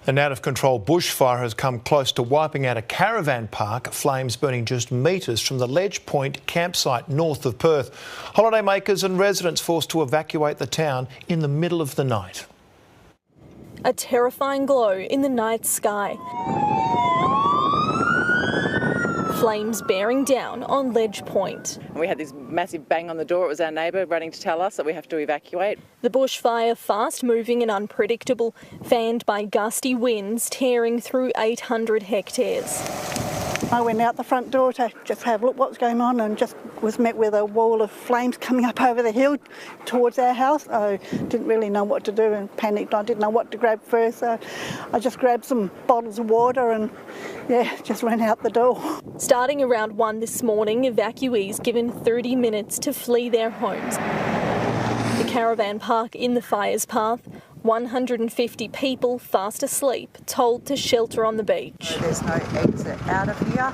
An out-of-control bushfire has come close to wiping out a caravan park, flames burning just metres from the Ledge Point campsite north of Perth. Holidaymakers and residents forced to evacuate the town in the middle of the night. A terrifying glow in the night sky. Flames bearing down on Ledge Point. We had this massive bang on the door. It was our neighbour running to tell us that we have to evacuate. The bushfire, fast moving and unpredictable, fanned by gusty winds tearing through 800 hectares. I went out the front door to just have a look what was going on and just was met with a wall of flames coming up over the hill towards our house. I didn't really know what to do and panicked. I didn't know what to grab first, so I just grabbed some bottles of water and just ran out the door. Starting around 1 this morning, evacuees given 30 minutes to flee their homes. The caravan park in the fire's path, 150 people fast asleep, told to shelter on the beach. There's no exit out of here,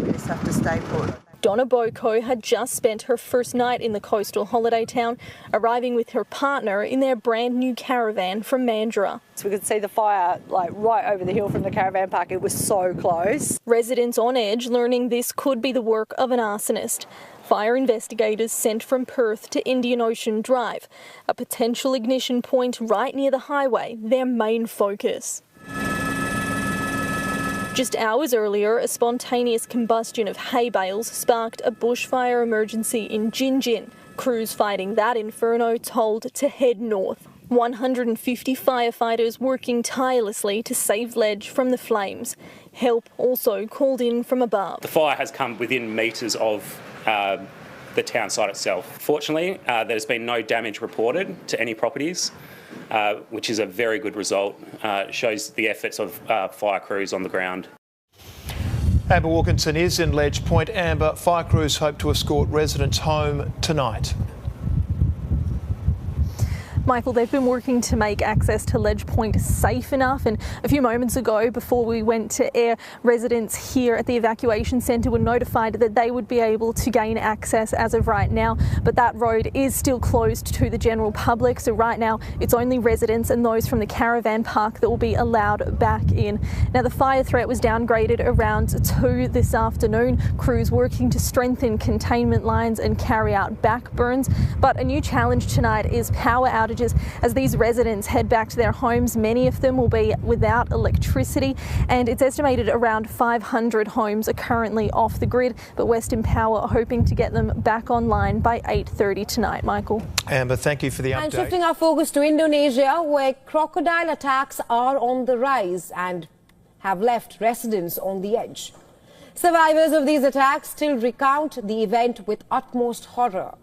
we just have to stay put. Donna Boko had just spent her first night in the coastal holiday town, arriving with her partner in their brand new caravan from Mandurah. So we could see the fire right over the hill from the caravan park. It was so close. Residents on edge learning this could be the work of an arsonist. Fire investigators sent from Perth to Indian Ocean Drive, a potential ignition point right near the highway, their main focus. Just hours earlier, a spontaneous combustion of hay bales sparked a bushfire emergency in Gin. Crews fighting that inferno told to head north. 150 firefighters working tirelessly to save Ledge from the flames. Help also called in from above. The fire has come within metres of the town site itself. Fortunately, there's been no damage reported to any properties, which is a very good result. It shows the efforts of fire crews on the ground. Amber Wilkinson is in Ledge Point. Amber, fire crews hope to escort residents home tonight. Michael, they've been working to make access to Ledge Point safe enough, and a few moments ago, before we went to air, residents here at the evacuation centre were notified that they would be able to gain access as of right now, but that road is still closed to the general public, so right now it's only residents and those from the caravan park that will be allowed back in. Now, the fire threat was downgraded around 2 this afternoon, crews working to strengthen containment lines and carry out back burns, but a new challenge tonight is power outages. As these residents head back to their homes, many of them will be without electricity, and it's estimated around 500 homes are currently off the grid, but Western Power are hoping to get them back online by 8:30 tonight. Michael. Amber, thank you for the update. And shifting our focus to Indonesia, where crocodile attacks are on the rise and have left residents on the edge. Survivors of these attacks still recount the event with utmost horror.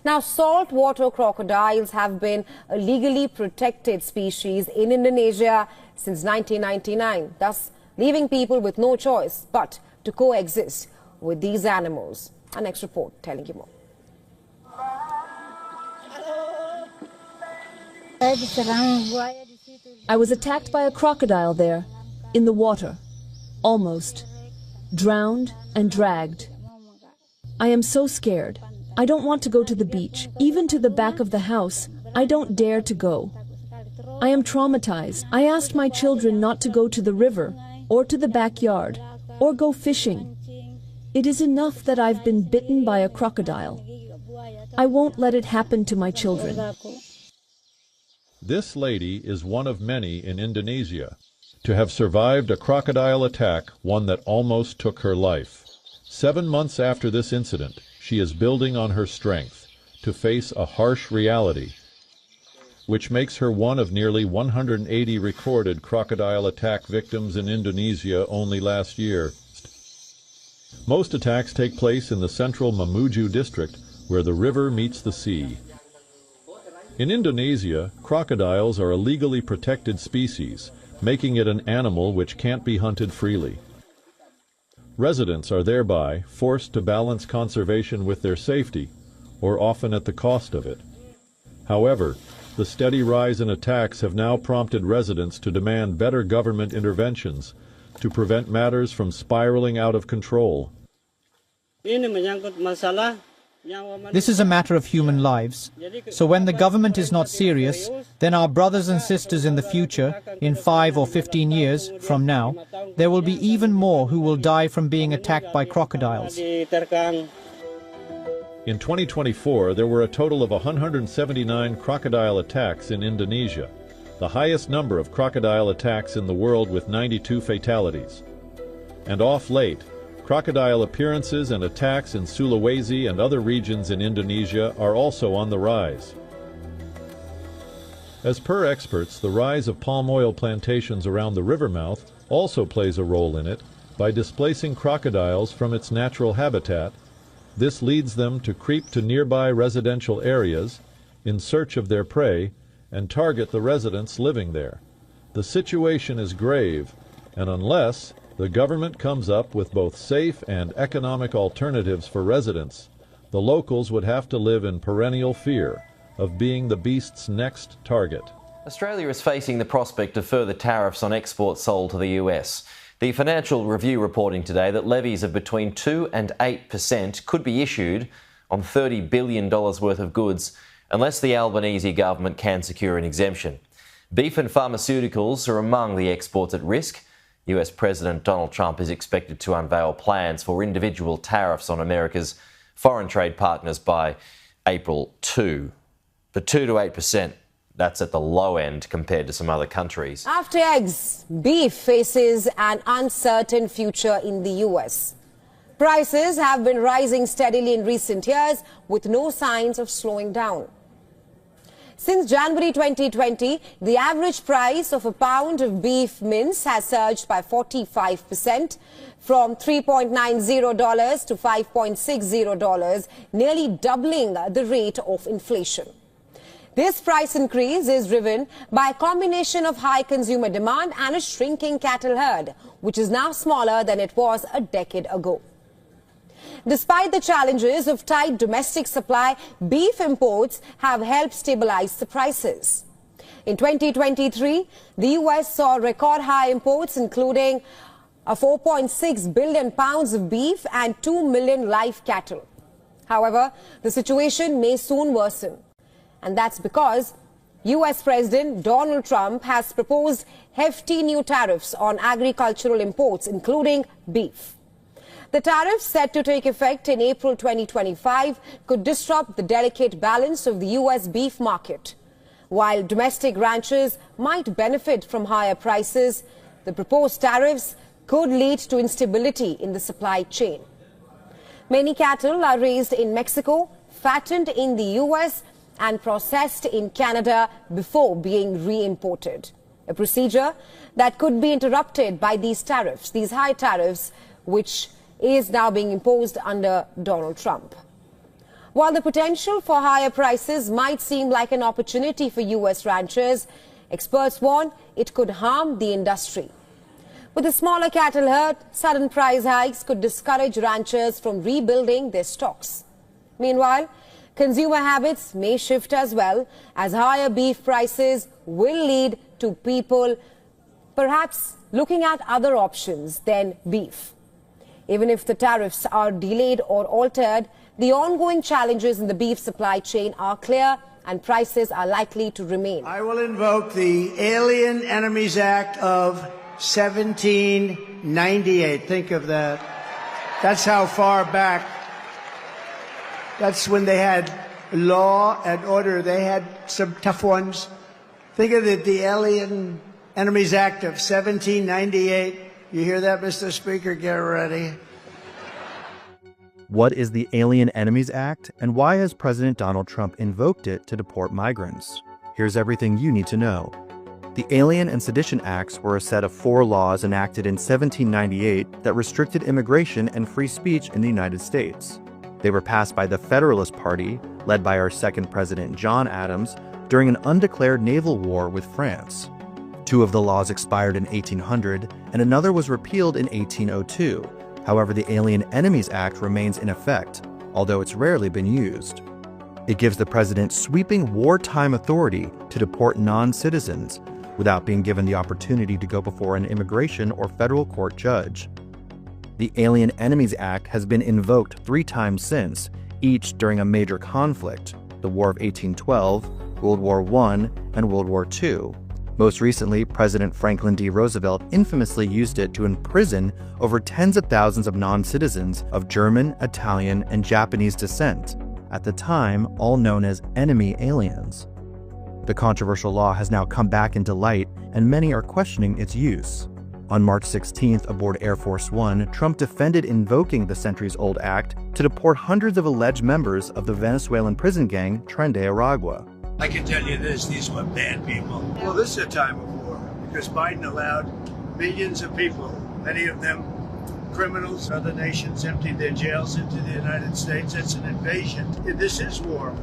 Now, saltwater crocodiles have been a legally protected species in Indonesia since 1999, thus leaving people with no choice but to coexist with these animals. Our next report telling you more. I was attacked by a crocodile there, in the water, almost, drowned and dragged. I am so scared. I don't want to go to the beach, even to the back of the house. I don't dare to go. I am traumatized. I asked my children not to go to the river, or to the backyard, or go fishing. It is enough that I've been bitten by a crocodile. I won't let it happen to my children. This lady is one of many in Indonesia to have survived a crocodile attack, one that almost took her life. 7 months after this incident, she is building on her strength to face a harsh reality, which makes her one of nearly 180 recorded crocodile attack victims in Indonesia only last year. Most attacks take place in the central Mamuju district, where the river meets the sea. In Indonesia, crocodiles are a legally protected species, making it an animal which can't be hunted freely. Residents are thereby forced to balance conservation with their safety, or often at the cost of it. However, the steady rise in attacks have now prompted residents to demand better government interventions to prevent matters from spiraling out of control. Ini menyangkut masalah This is a matter of human lives. So when the government is not serious, then our brothers and sisters in the future, in 5 or 15 years from now, there will be even more who will die from being attacked by crocodiles. In 2024, there were a total of 179 crocodile attacks in Indonesia, the highest number of crocodile attacks in the world with 92 fatalities. And off late, crocodile appearances and attacks in Sulawesi and other regions in Indonesia are also on the rise. As per experts, the rise of palm oil plantations around the river mouth also plays a role in it by displacing crocodiles from its natural habitat. This leads them to creep to nearby residential areas in search of their prey and target the residents living there. The situation is grave, and unless the government comes up with both safe and economic alternatives for residents, the locals would have to live in perennial fear of being the beast's next target. Australia is facing the prospect of further tariffs on exports sold to the US. The Financial Review reporting today that levies of between 2 and 8% could be issued on $30 billion worth of goods unless the Albanese government can secure an exemption. Beef and pharmaceuticals are among the exports at risk. US President Donald Trump is expected to unveil plans for individual tariffs on America's foreign trade partners by April 2. But 2 to 8%, that's at the low end compared to some other countries. After eggs, beef faces an uncertain future in the US. Prices have been rising steadily in recent years with no signs of slowing down. Since January 2020, the average price of a pound of beef mince has surged by 45%, from $3.90 to $5.60, nearly doubling the rate of inflation. This price increase is driven by a combination of high consumer demand and a shrinking cattle herd, which is now smaller than it was a decade ago. Despite the challenges of tight domestic supply, beef imports have helped stabilize the prices. In 2023, the US saw record high imports, including 4.6 billion pounds of beef and 2 million live cattle. However, the situation may soon worsen. And that's because US President Donald Trump has proposed hefty new tariffs on agricultural imports, including beef. The tariffs set to take effect in April 2025 could disrupt the delicate balance of the US beef market. While domestic ranchers might benefit from higher prices, the proposed tariffs could lead to instability in the supply chain. Many cattle are raised in Mexico, fattened in the US, and processed in Canada before being re-imported. A procedure that could be interrupted by these tariffs, these high tariffs, which is now being imposed under Donald Trump. While the potential for higher prices might seem like an opportunity for US ranchers, experts warn it could harm the industry. With a smaller cattle herd, sudden price hikes could discourage ranchers from rebuilding their stocks. Meanwhile, consumer habits may shift as well, as higher beef prices will lead to people perhaps looking at other options than beef. Even if the tariffs are delayed or altered, the ongoing challenges in the beef supply chain are clear and prices are likely to remain. I will invoke the Alien Enemies Act of 1798. Think of that. That's how far back. That's when they had law and order. They had some tough ones. Think of it, the Alien Enemies Act of 1798. You hear that, Mr. Speaker? Get ready. What is the Alien Enemies Act, and why has President Donald Trump invoked it to deport migrants? Here's everything you need to know. The Alien and Sedition Acts were a set of 4 laws enacted in 1798 that restricted immigration and free speech in the United States. They were passed by the Federalist Party, led by our second president, John Adams, during an undeclared naval war with France. 2 of the laws expired in 1800, and another was repealed in 1802. However, the Alien Enemies Act remains in effect, although it's rarely been used. It gives the president sweeping wartime authority to deport non-citizens without being given the opportunity to go before an immigration or federal court judge. The Alien Enemies Act has been invoked 3 times since, each during a major conflict, the War of 1812, World War I, and World War II. Most recently, President Franklin D. Roosevelt infamously used it to imprison over tens of thousands of non-citizens of German, Italian, and Japanese descent, at the time all known as enemy aliens. The controversial law has now come back into light, and many are questioning its use. On March 16th, aboard Air Force One, Trump defended invoking the centuries-old act to deport hundreds of alleged members of the Venezuelan prison gang Tren de Aragua. I can tell you this, these were bad people. Well, this is a time of war because Biden allowed millions of people, many of them criminals, other nations emptied their jails into the United States. It's an invasion. This is war.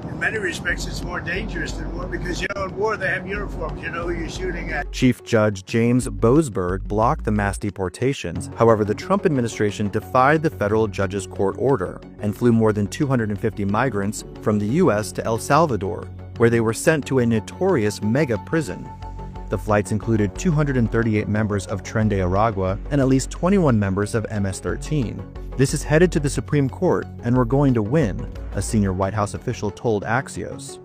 In many respects, it's more dangerous than war because, you know, in war they have uniforms. You know who you're shooting at. Chief Judge James Boasberg blocked the mass deportations. However, the Trump administration defied the federal judge's court order and flew more than 250 migrants from the U.S. to El Salvador, where they were sent to a notorious mega prison. The flights included 238 members of Tren de Aragua and at least 21 members of MS-13. This is headed to the Supreme Court, and we're going to win, a senior White House official told Axios.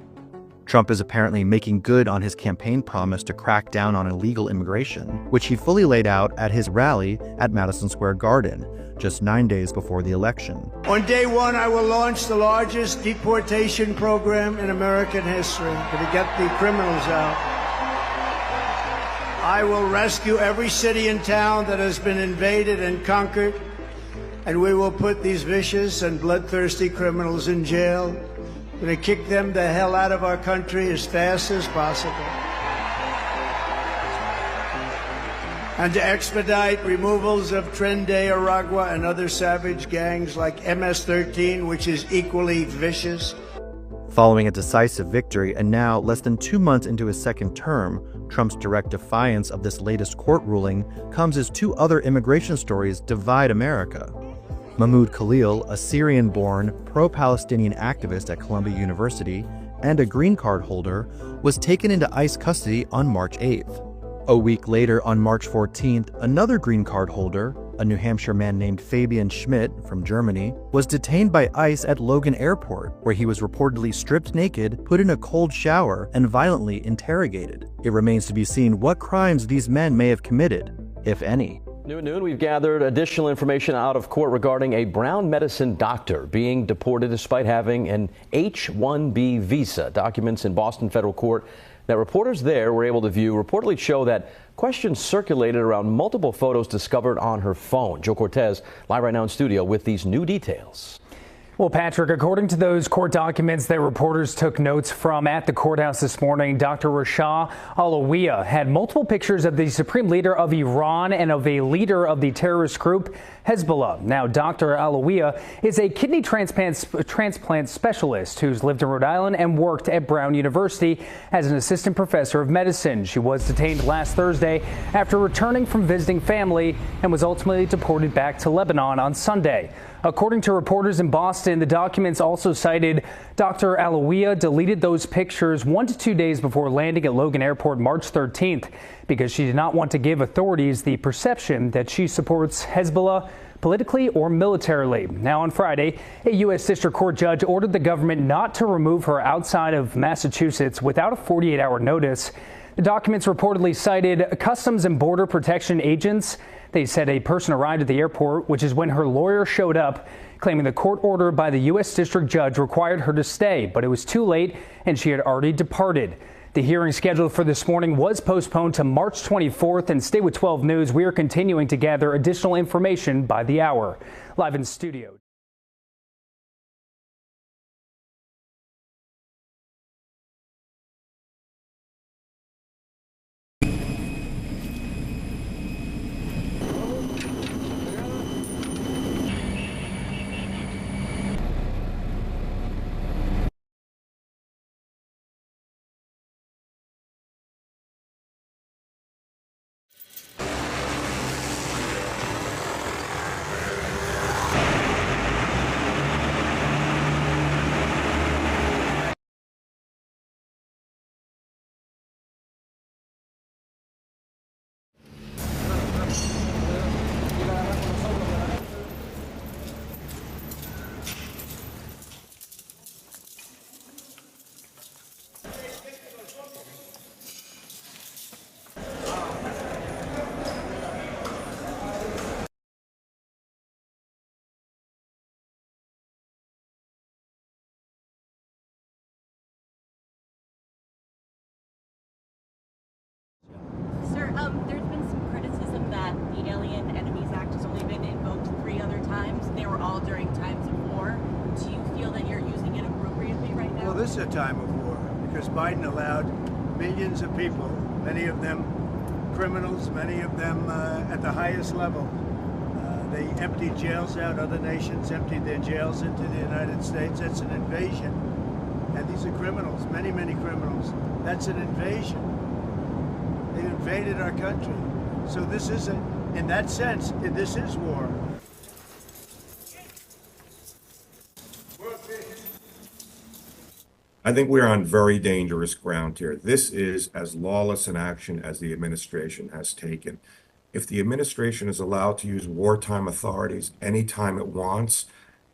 Trump is apparently making good on his campaign promise to crack down on illegal immigration, which he fully laid out at his rally at Madison Square Garden, just 9 days before the election. On day one, I will launch the largest deportation program in American history to get the criminals out. I will rescue every city and town that has been invaded and conquered, and we will put these vicious and bloodthirsty criminals in jail. We're going to kick them the hell out of our country as fast as possible. And to expedite removals of Tren de Aragua and other savage gangs like MS-13, which is equally vicious. Following a decisive victory and now less than 2 months into his second term, Trump's direct defiance of this latest court ruling comes as two other immigration stories divide America. Mahmoud Khalil, a Syrian-born pro-Palestinian activist at Columbia University and a green card holder, was taken into ICE custody on March 8th. A week later, on March 14th, another green card holder, a New Hampshire man named Fabian Schmidt from Germany, was detained by ICE at Logan Airport, where he was reportedly stripped naked, put in a cold shower, and violently interrogated. It remains to be seen what crimes these men may have committed, if any. New at noon, we've gathered additional information out of court regarding a Brown medicine doctor being deported despite having an H-1B visa. Documents in Boston federal court that reporters there were able to view reportedly show that questions circulated around multiple photos discovered on her phone. Joe Cortez, live right now in studio with these new details. Well, Patrick, according to those court documents that reporters took notes from at the courthouse this morning, Dr. Rasha Alawiya had multiple pictures of the supreme leader of Iran and of a leader of the terrorist group Hezbollah. Now, Dr. Alawiya is a kidney transplant specialist who's lived in Rhode Island and worked at Brown University as an assistant professor of medicine. She was detained last Thursday after returning from visiting family and was ultimately deported back to Lebanon on Sunday. According to reporters in Boston, the documents also cited Dr. Alawiya deleted those pictures 1 to 2 days before landing at Logan Airport March 13th because she did not want to give authorities the perception that she supports Hezbollah politically or militarily. Now on Friday, a U.S. District Court judge ordered the government not to remove her outside of Massachusetts without a 48-hour notice. The documents reportedly cited Customs and Border Protection agents. They said a person arrived at the airport, which is when her lawyer showed up, claiming the court order by the U.S. District Judge required her to stay, but it was too late and she had already departed. The hearing scheduled for this morning was postponed to March 24th, and stay with 12 News. We are continuing to gather additional information by the hour. Live in studio. the Alien Enemies Act has only been invoked 3 other times. They were all during times of war. Do you feel that you're using it appropriately right now? Well, this is a time of war because Biden allowed millions of people, many of them criminals, many of them at the highest level. They emptied jails out. Other nations emptied their jails into the United States. That's an invasion. And these are criminals, many, many criminals. That's an invasion. They invaded our country. So this isn't, in that sense, this is war. I think we're on very dangerous ground here. This is as lawless an action as the administration has taken. If the administration is allowed to use wartime authorities anytime it wants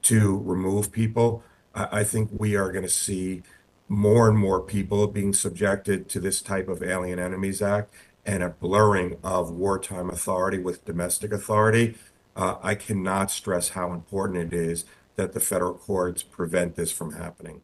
to remove people, I think we are going to see more and more people being subjected to this type of Alien Enemies Act and a blurring of wartime authority with domestic authority. I cannot stress how important it is that the federal courts prevent this from happening.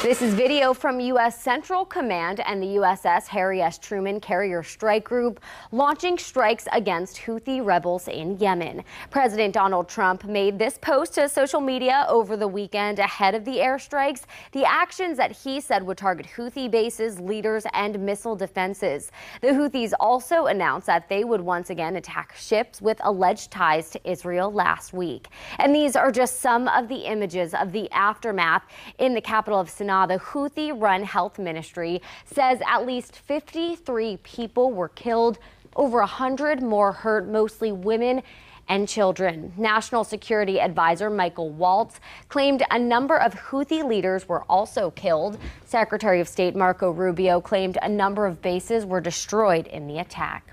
This is video from U.S. Central Command and the USS Harry S. Truman Carrier Strike Group launching strikes against Houthi rebels in Yemen. President Donald Trump made this post to social media over the weekend ahead of the airstrikes, the actions that he said would target Houthi bases, leaders, and missile defenses. The Houthis also announced that they would once again attack ships with alleged ties to Israel last week. And these are just some of the images of the aftermath in the capital of Sana'a. The Houthi-run health ministry says at least 53 people were killed Over 100 more hurt, mostly women and children. National Security Advisor Michael Waltz claimed a number of Houthi leaders were also killed. Secretary of State Marco Rubio claimed a number of bases were destroyed in the attack.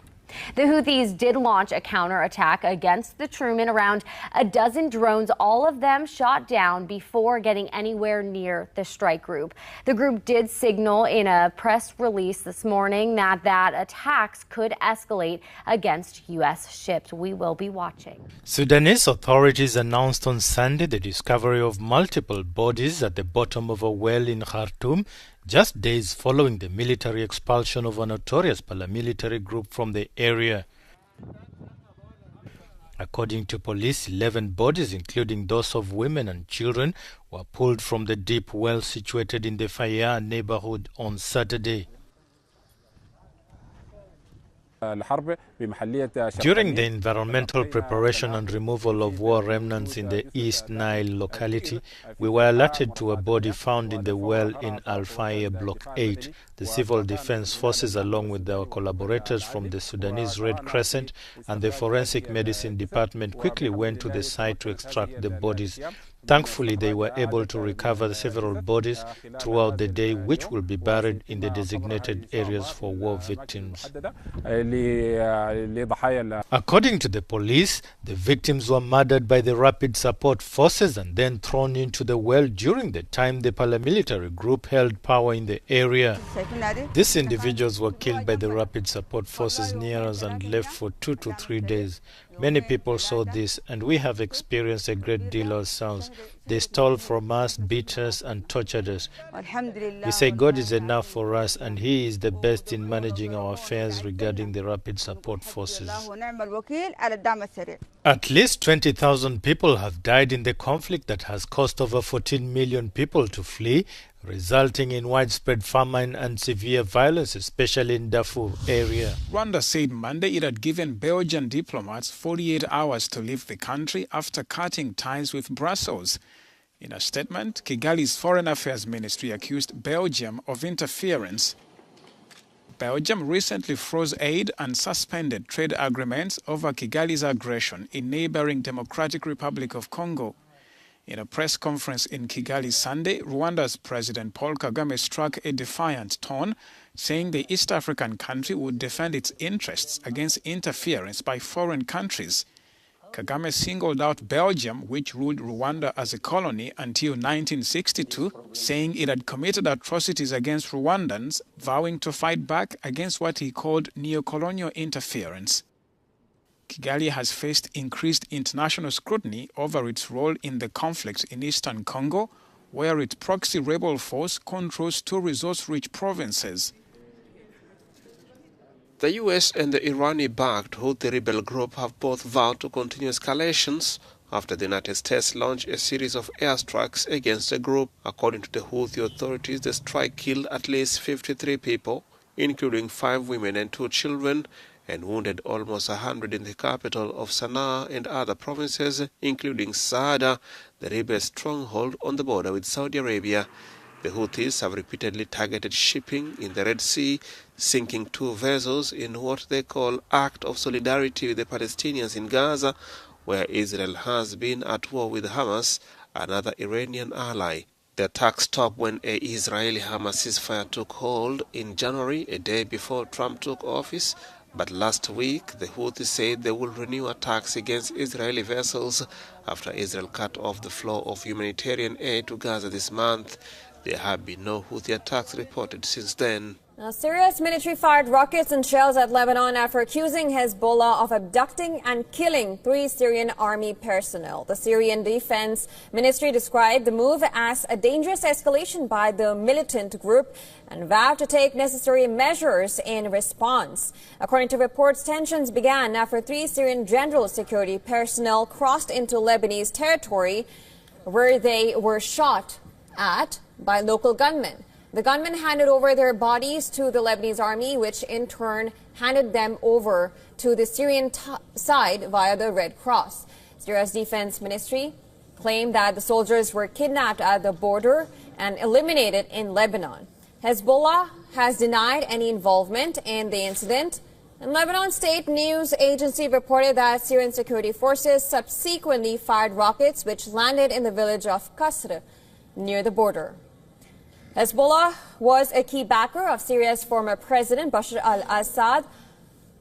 The Houthis did launch a counterattack against the Truman. Around a dozen drones, all of them shot down before getting anywhere near the strike group. The group did signal in a press release this morning that attacks could escalate against U.S. ships. We will be watching. Sudanese authorities announced on Sunday the discovery of multiple bodies at the bottom of a well in Khartoum, just days following the military expulsion of a notorious paramilitary group from the area. According to police, 11 bodies, including those of women and children, were pulled from the deep well situated in the Fayya neighborhood on Saturday. During the environmental preparation and removal of war remnants in the East Nile locality, we were alerted to a body found in the well in Al-Fayya Block 8. The Civil Defense Forces, along with their collaborators from the Sudanese Red Crescent and the Forensic Medicine Department, quickly went to the site to extract the bodies. Thankfully, they were able to recover several bodies throughout the day, which will be buried in the designated areas for war victims. According to the police, the victims were murdered by the Rapid Support Forces and then thrown into the well during the time the paramilitary group held power in the area. These individuals were killed by the Rapid Support Forces near us and left for 2 to 3 days. Many people saw this, and we have experienced a great deal ourselves. They stole from us, beat us, and tortured us. We say God is enough for us, and He is the best in managing our affairs regarding the Rapid Support Forces. At least 20,000 people have died in the conflict that has caused over 14 million people to flee, resulting in widespread famine and severe violence, especially in Darfur area. Rwanda said Monday it had given Belgian diplomats 48 hours to leave the country after cutting ties with Brussels. In a statement, Kigali's Foreign Affairs Ministry accused Belgium of interference. Belgium recently froze aid and suspended trade agreements over Kigali's aggression in neighboring Democratic Republic of Congo. In a press conference in Kigali Sunday, Rwanda's President Paul Kagame struck a defiant tone, saying the East African country would defend its interests against interference by foreign countries. Kagame singled out Belgium, which ruled Rwanda as a colony until 1962, saying it had committed atrocities against Rwandans, vowing to fight back against what he called neocolonial interference. Kigali has faced increased international scrutiny over its role in the conflict in eastern Congo, where its proxy rebel force controls 2 resource-rich provinces. The US and the Iranian-backed Houthi rebel group have both vowed to continue escalations after the United States launched a series of airstrikes against the group. According to the Houthi authorities, the strike killed at least 53 people, including 5 women and 2 children, and wounded almost 100 in the capital of Sana'a and other provinces, including Saada, the rebel stronghold on the border with Saudi Arabia. The Houthis have repeatedly targeted shipping in the Red Sea, sinking 2 vessels in what they call act of solidarity with the Palestinians in Gaza, where Israel has been at war with Hamas, another Iranian ally. The attack stopped when an Israeli-Hamas ceasefire took hold in January, a day before Trump took office. But last week, the Houthis said they will renew attacks against Israeli vessels after Israel cut off the flow of humanitarian aid to Gaza this month. There have been no Houthi attacks reported since then. Now, Syria's military fired rockets and shells at Lebanon after accusing Hezbollah of abducting and killing 3 Syrian army personnel. The Syrian Defense Ministry described the move as a dangerous escalation by the militant group and vowed to take necessary measures in response. According to reports, tensions began after 3 Syrian general security personnel crossed into Lebanese territory, where they were shot at by local gunmen. The gunmen handed over their bodies to the Lebanese army, which in turn handed them over to the Syrian side via the Red Cross. Syria's defense ministry claimed that the soldiers were kidnapped at the border and eliminated in Lebanon. Hezbollah has denied any involvement in the incident, And Lebanon State News Agency reported that Syrian security forces subsequently fired rockets which landed in the village of Qasr near the border. Hezbollah was a key backer of Syria's former president Bashar al-Assad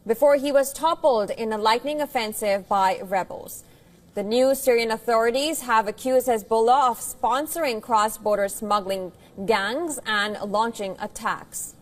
before he was toppled in a lightning offensive by rebels. The new Syrian authorities have accused Hezbollah of sponsoring cross-border smuggling gangs and launching attacks.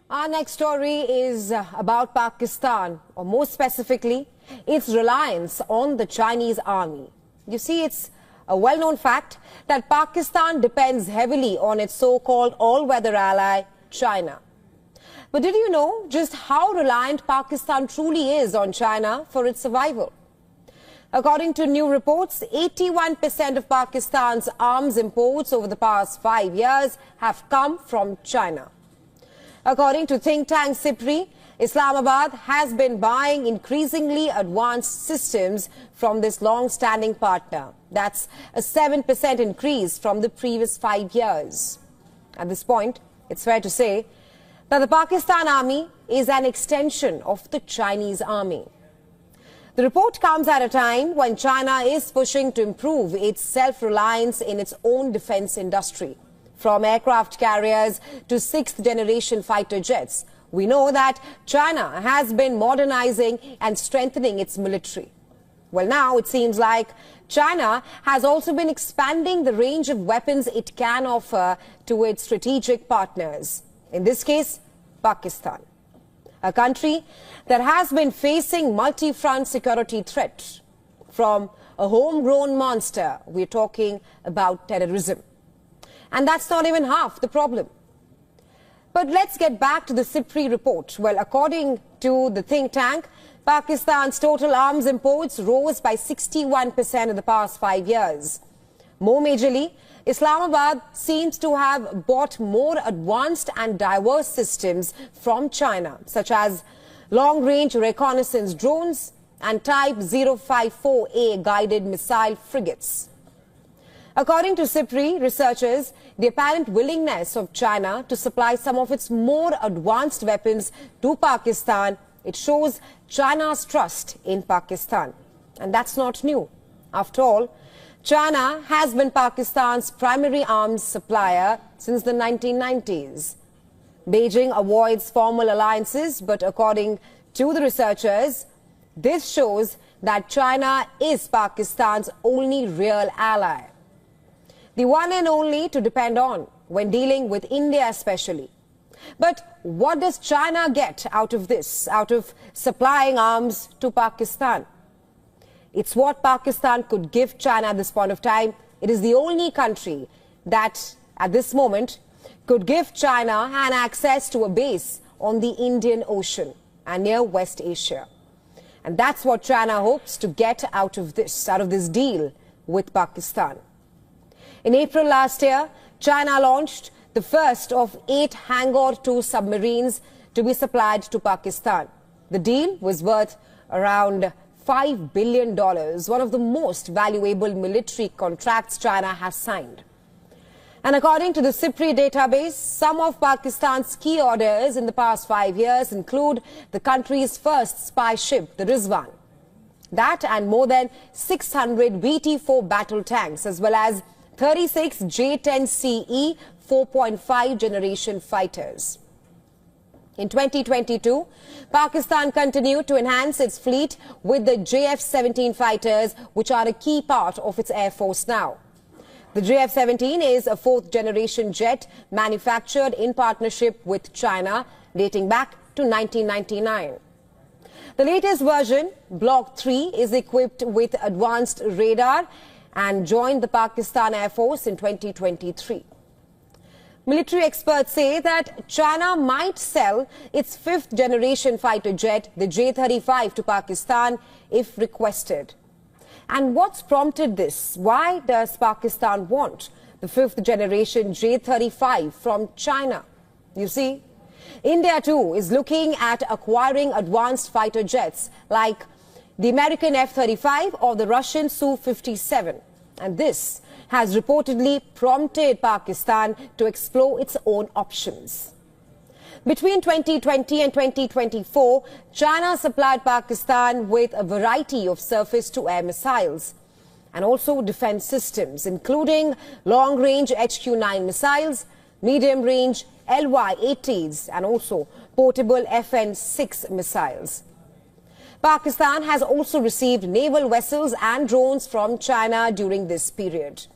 Our next story is about Pakistan, or more specifically, its reliance on the Chinese army. You see, it's a well-known fact that Pakistan depends heavily on its so-called all-weather ally, China. But did you know just how reliant Pakistan truly is on China for its survival? According to new reports, 81% of Pakistan's arms imports over the past 5 years have come from China. According to think tank SIPRI, Islamabad has been buying increasingly advanced systems from this long-standing partner. That's a 7% increase from the previous 5 years. At this point, it's fair to say that the Pakistan army is an extension of the Chinese army. The report comes at a time when China is pushing to improve its self-reliance in its own defense industry. From aircraft carriers to sixth-generation fighter jets, we know that China has been modernizing and strengthening its military. Well, now it seems like China has also been expanding the range of weapons it can offer to its strategic partners. In this case, Pakistan, a country that has been facing multi-front security threats. From a homegrown monster, we're talking about terrorism. And that's not even half the problem. But let's get back to the SIPRI report. Well, according to the think tank, Pakistan's total arms imports rose by 61% in the past 5 years. More majorly, Islamabad seems to have bought more advanced and diverse systems from China, such as long-range reconnaissance drones and Type 054A guided missile frigates. According to SIPRI researchers, the apparent willingness of China to supply some of its more advanced weapons to Pakistan, it shows China's trust in Pakistan. And that's not new. After all, China has been Pakistan's primary arms supplier since the 1990s. Beijing avoids formal alliances, but according to the researchers, this shows that China is Pakistan's only real ally. The one and only to depend on when dealing with India especially. But what does China get out of this, out of supplying arms to Pakistan? It's what Pakistan could give China at this point of time. It is the only country that, at this moment, could give China an access to a base on the Indian Ocean and near West Asia. And that's what China hopes to get out of this deal with Pakistan. In April last year, China launched the first of 8 Hangar 2 submarines to be supplied to Pakistan. The deal was worth around $5 billion, one of the most valuable military contracts China has signed. And according to the SIPRI database, some of Pakistan's key orders in the past 5 years include the country's first spy ship, the Rizwan. That and more than 600 BT-4 battle tanks, as well as 36 J-10CE 4.5 generation fighters. In 2022, Pakistan continued to enhance its fleet with the JF-17 fighters, which are a key part of its air force now. The JF-17 is a 4th generation jet manufactured in partnership with China, dating back to 1999. The latest version, Block 3, is equipped with advanced radar and joined the Pakistan Air Force in 2023. Military experts say that China might sell its 5th generation fighter jet, the J-35, to Pakistan if requested. And what's prompted this? Why does Pakistan want the 5th generation J-35 from China? You see, India too is looking at acquiring advanced fighter jets like the American F-35 or the Russian Su-57. And this has reportedly prompted Pakistan to explore its own options. Between 2020 and 2024, China supplied Pakistan with a variety of surface-to-air missiles and also defense systems, including long-range HQ-9 missiles, medium-range LY-80s, and also portable FN-6 missiles. Pakistan has also received naval vessels and drones from China during this period.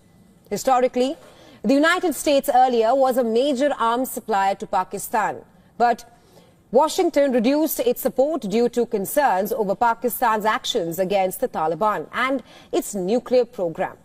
Historically, the United States earlier was a major arms supplier to Pakistan, but Washington reduced its support due to concerns over Pakistan's actions against the Taliban and its nuclear program.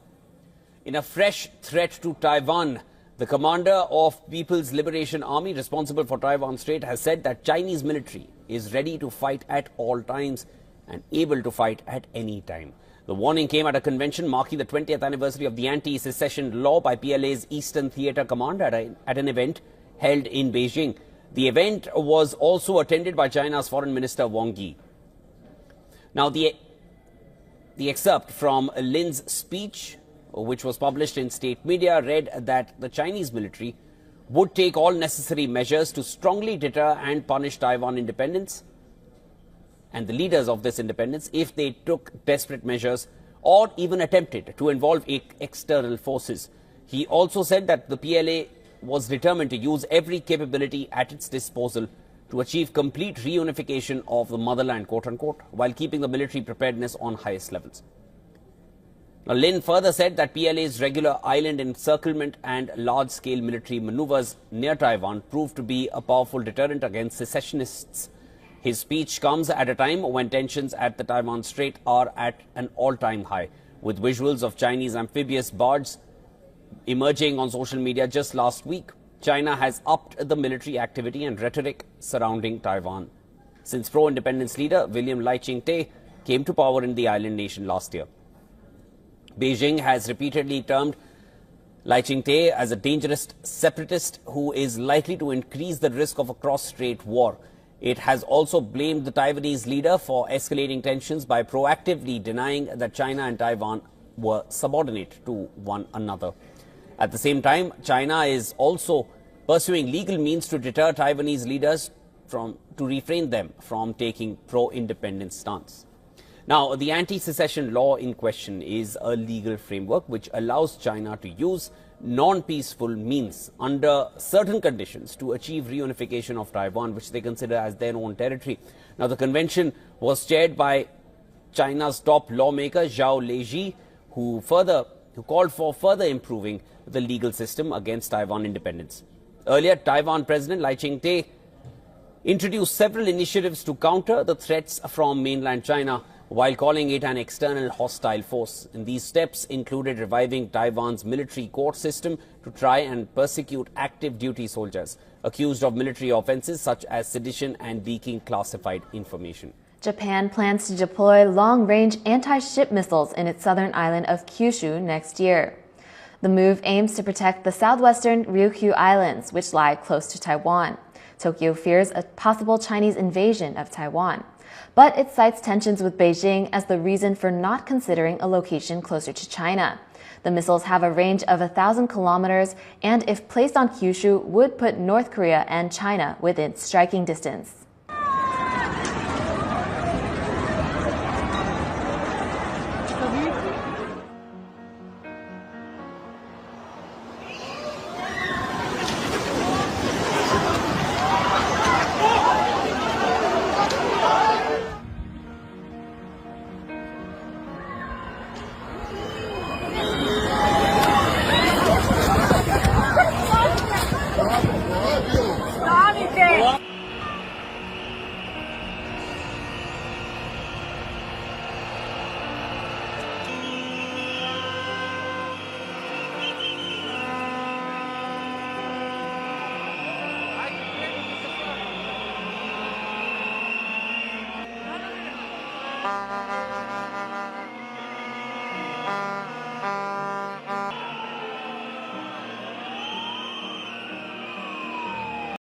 In a fresh threat to Taiwan, the commander of People's Liberation Army responsible for Taiwan Strait has said that Chinese military is ready to fight at all times and able to fight at any time. The warning came at a convention marking the 20th anniversary of the anti-secession law by PLA's Eastern Theatre Command at an event held in Beijing. The event was also attended by China's Foreign Minister Wang Yi. Now, the excerpt from Lin's speech, which was published in state media, read that the Chinese military would take all necessary measures to strongly deter and punish Taiwan independence and the leaders of this independence if they took desperate measures or even attempted to involve external forces. He also said that the PLA was determined to use every capability at its disposal to achieve complete reunification of the motherland, quote-unquote, while keeping the military preparedness on highest levels. Now, Lin further said that PLA's regular island encirclement and large-scale military maneuvers near Taiwan proved to be a powerful deterrent against secessionists. His speech comes at a time when tensions at the Taiwan Strait are at an all-time high, with visuals of Chinese amphibious barges emerging on social media just last week. China has upped the military activity and rhetoric surrounding Taiwan since pro-independence leader William Lai Ching-te came to power in the island nation last year. Beijing has repeatedly termed Lai Ching-te as a dangerous separatist who is likely to increase the risk of a cross-strait war. It has also blamed the Taiwanese leader for escalating tensions by proactively denying that China and Taiwan were subordinate to one another. At the same time, China is also pursuing legal means to deter Taiwanese leaders to refrain them from taking pro-independence stance. Now, the anti-secession law in question is a legal framework which allows China to use non-peaceful means under certain conditions to achieve reunification of Taiwan, which they consider as their own territory. Now, the convention was chaired by China's top lawmaker Zhao Leji, who called for further improving the legal system against Taiwan independence. Earlier, Taiwan President Lai Ching-te introduced several initiatives to counter the threats from mainland China while calling it an external hostile force. And these steps included reviving Taiwan's military court system to try and persecute active duty soldiers accused of military offenses such as sedition and leaking classified information. Japan plans to deploy long-range anti-ship missiles in its southern island of Kyushu next year. The move aims to protect the southwestern Ryukyu Islands, which lie close to Taiwan. Tokyo fears a possible Chinese invasion of Taiwan, but it cites tensions with Beijing as the reason for not considering a location closer to China. The missiles have a range of 1,000 kilometers and, if placed on Kyushu, would put North Korea and China within striking distance.